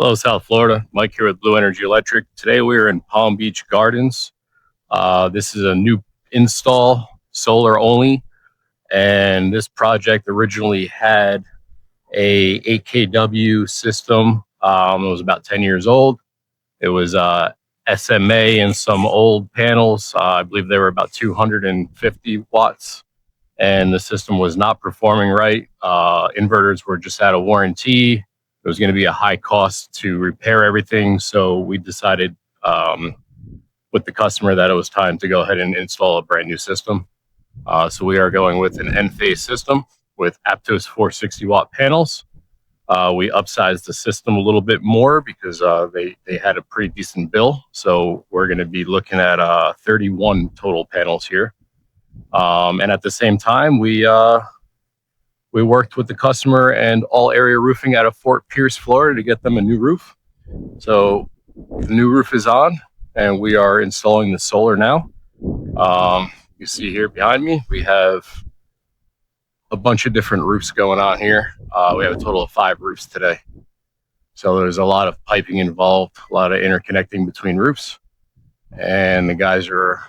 Hello, South Florida. Mike here with Blue Energy Electric. Today we are in Palm Beach Gardens. This is a new install, solar only, and this project originally had a 8 kW system. It was about 10 years old. It was SMA and some old panels. I believe they were about 250 watts, and the system was not performing right. Inverters were just out of warranty. It was going to be a high cost to repair everything, so we decided with the customer that it was time to go ahead and install a brand new system. So we are going with an Enphase system with Aptos 460 watt panels. We upsized the system a little bit more because they had a pretty decent bill. So we're going to be looking at 31 total panels here. And at the same time, we worked with the customer and All Area Roofing out of Fort Pierce, Florida, to get them a new roof. So the new roof is on, and we are installing the solar now. You see here behind me, we have a bunch of different roofs going on here. We have a total of 5 roofs today. So there's a lot of piping involved, a lot of interconnecting between roofs. And the guys are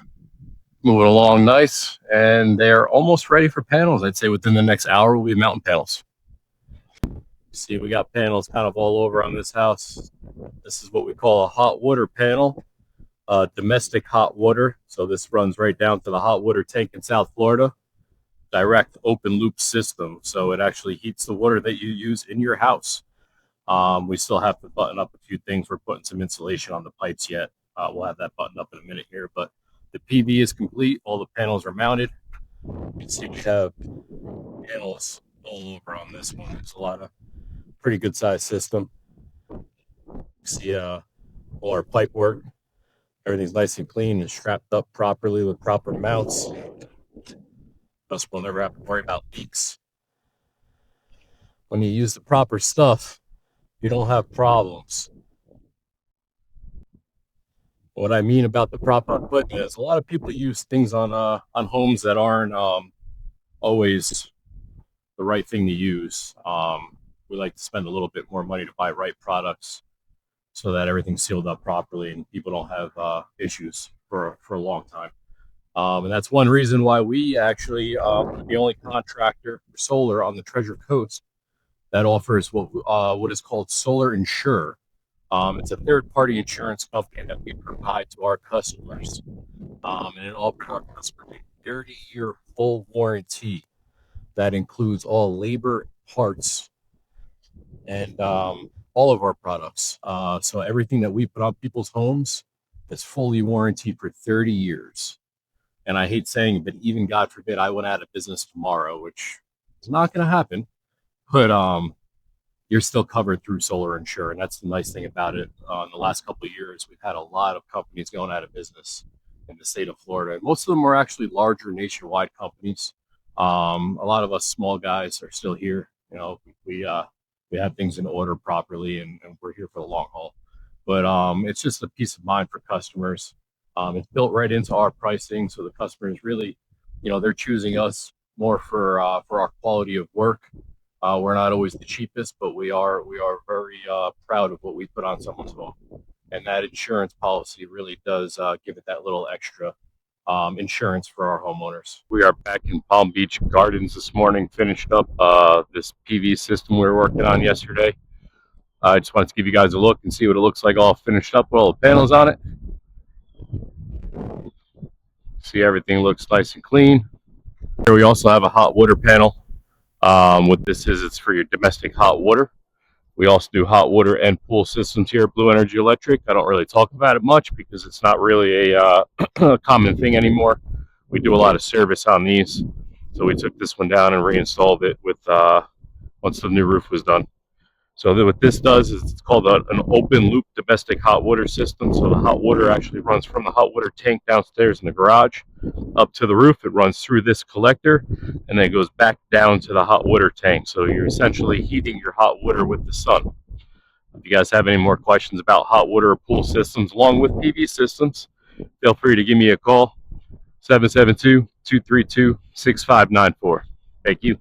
moving along nice, and they're almost ready for panels. I'd say within the next hour we'll be mounting panels. See, we got panels kind of all over on this house. This is what we call a hot water panel, domestic hot water. So this runs right down to the hot water tank in South Florida. Direct open loop system, so it actually heats the water that you use in your house. We still have to button up a few things. We're putting some insulation on the pipes yet. We'll have that buttoned up in a minute here, but the PV is complete. All the panels are mounted. You can see we have panels all over on this one. There's a lot of pretty good sized system. You see all our pipe work. Everything's nice and clean and strapped up properly with proper mounts. Thus we'll never have to worry about leaks. When you use the proper stuff, you don't have problems. What I mean about the proper equipment is a lot of people use things on homes that aren't always the right thing to use. We like to spend a little bit more money to buy right products so that everything's sealed up properly and people don't have issues for a long time. And that's one reason why we actually are the only contractor for solar on the Treasure Coast that offers what is called Solar Insure. It's a third-party insurance company that we provide to our customers, and it offers our customers a 30-year full warranty that includes all labor, parts, and all of our products. So everything that we put on people's homes is fully warranted for 30 years. And I hate saying it, but even God forbid I went out of business tomorrow, which is not going to happen, but you're still covered through Solar Insure. And that's the nice thing about it. In the last couple of years, we've had a lot of companies going out of business in the state of Florida. And most of them are actually larger nationwide companies. A lot of us small guys are still here. You know, we have things in order properly, and we're here for the long haul. But it's just a peace of mind for customers. It's built right into our pricing, so the customers really, they're choosing us more for our quality of work. We're not always the cheapest, but we are very proud of what we put on someone's home, and that insurance policy really does give it that little extra insurance for our homeowners. We are back in Palm Beach Gardens this morning, finished up this PV system we were working on yesterday. I just wanted to give you guys a look and see what it looks like all finished up with all the panels on it. See, everything looks nice and clean. Here we also have a hot water panel. What this is, it's for your domestic hot water. We also do hot water and pool systems here at Blue Energy Electric. I don't really talk about it much because it's not really a common thing anymore. We do a lot of service on these. So we took this one down and reinstalled it with once the new roof was done. So what this does is it's called an open loop domestic hot water system. So the hot water actually runs from the hot water tank downstairs in the garage up to the roof. It runs through this collector and then it goes back down to the hot water tank. So you're essentially heating your hot water with the sun. If you guys have any more questions about hot water or pool systems along with PV systems, feel free to give me a call, 772-232-6594. Thank you.